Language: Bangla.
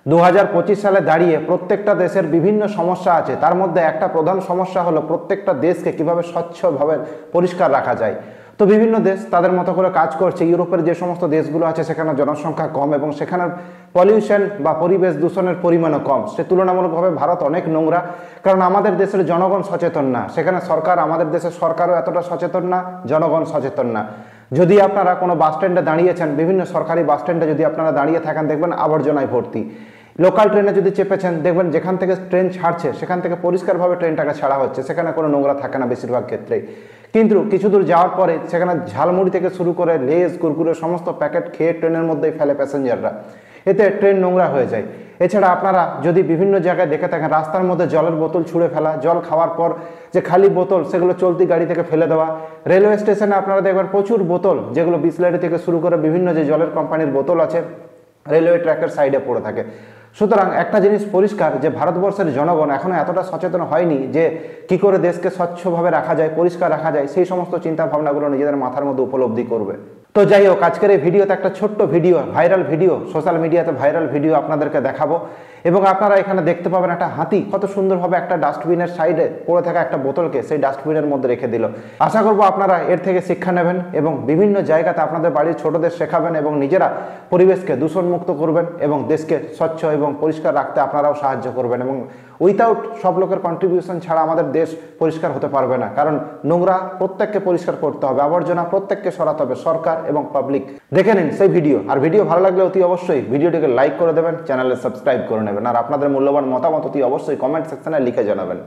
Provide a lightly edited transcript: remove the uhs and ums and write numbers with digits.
2025 সালে দাঁড়িয়ে প্রত্যেকটা দেশের বিভিন্ন সমস্যা আছে, তার মধ্যে একটা প্রধান সমস্যা হলো প্রত্যেকটা দেশকে কিভাবে স্বচ্ছভাবে পরিষ্কার রাখা যায়। তো বিভিন্ন দেশ তাদের মতো করে কাজ করছে। ইউরোপের যে সমস্ত দেশগুলো আছে সেখানে জনসংখ্যা কম এবং সেখানে পলিউশন বা পরিবেশ দূষণের পরিমাণও কম। সে তুলনামূলকভাবে ভারত অনেক নোংরা, কারণ আমাদের দেশের জনগণ সচেতন না। সেখানে সরকার, আমাদের দেশের সরকারও এতটা সচেতন না, জনগণ সচেতন না। যদি আপনারা কোনো বাস স্ট্যান্ডে দাঁড়িয়েছেন, বিভিন্ন সরকারি বাস স্ট্যান্ডে যদি আপনারা দাঁড়িয়ে থাকেন, দেখবেন আবর্জনায় ভর্তি। লোকাল ট্রেনে যদি চেপেছেন, দেখবেন যেখান থেকে ট্রেন ছাড়ছে সেখান থেকে পরিষ্কারভাবে ট্রেনটাকে ছাড়া হচ্ছে, সেখানে কোনো নোংরা থাকে না বেশিরভাগ ক্ষেত্রেই। কিন্তু কিছু দূর যাওয়ার পরে সেখানে ঝালমুড়ি থেকে শুরু করে লেজ কুরকুরে সমস্ত প্যাকেট খেয়ে ট্রেনের মধ্যেই ফেলে প্যাসেঞ্জাররা, এতে ট্রেন নোংরা হয়ে যায়। এছাড়া আপনারা যদি বিভিন্ন জায়গায় দেখে থাকেন রাস্তার মধ্যে জলের বোতল ছুঁড়ে ফেলা, জল খাওয়ার পর যে খালি বোতল সেগুলো চলতি গাড়ি থেকে ফেলে দেওয়া। রেলওয়ে স্টেশনে আপনারা দেখবেন প্রচুর বোতল, যেগুলো বিসলারি থেকে শুরু করে বিভিন্ন যে জলের কোম্পানির বোতল আছে রেলওয়ে ট্র্যাকের সাইডে পড়ে থাকে। সুতরাং একটা জিনিস পরিষ্কার যে ভারতবর্ষের জনগণ এখনো এতটা সচেতন হয়নি যে কি করে দেশকে স্বচ্ছভাবে রাখা যায়, পরিষ্কার রাখা যায়, সেই সমস্ত চিন্তা ভাবনাগুলো নিজেদের মাথার মধ্যে উপলব্ধি করবে। তো যাই হোক, আজকের এই ভিডিওতে একটা ছোট্ট ভিডিও, ভাইরাল ভিডিও, সোশ্যাল মিডিয়াতে ভাইরাল ভিডিও আপনাদেরকে দেখাবো। এবং আপনারা এখানে দেখতে পাবেন একটা হাতি কত সুন্দরভাবে একটা ডাস্টবিনের সাইডে পড়ে থাকা একটা বোতলকে সেই ডাস্টবিনের মধ্যে রেখে দিল। আশা করবো আপনারা এর থেকে শিক্ষা নেবেন এবং বিভিন্ন জায়গাতে আপনাদের বাড়ির ছোটদের শেখাবেন এবং নিজেরা পরিবেশকে দূষণমুক্ত করবেন এবং দেশকে স্বচ্ছ এবং পরিষ্কার রাখতে আপনারাও সাহায্য করবেন। এবং উইথাউট সব লোকের কন্ট্রিবিউশন ছাড়া আমাদের দেশ পরিষ্কার হতে পারবে না, কারণ নোংরা প্রত্যেককে পরিষ্কার করতে হবে, আবর্জনা প্রত্যেককে সরাতে হবে, সরকার এবং পাবলিক। দেখে নিন সেই ভিডিও। আর ভিডিও ভালো লাগলে অতি অবশ্যই ভিডিওটিকে লাইক করে দেবেন, চ্যানেলে সাবস্ক্রাইব করে নেবেন, আর আপনাদের মূল্যবান মতামত অতি অবশ্যই কমেন্ট সেকশনে লিখে জানাবেন।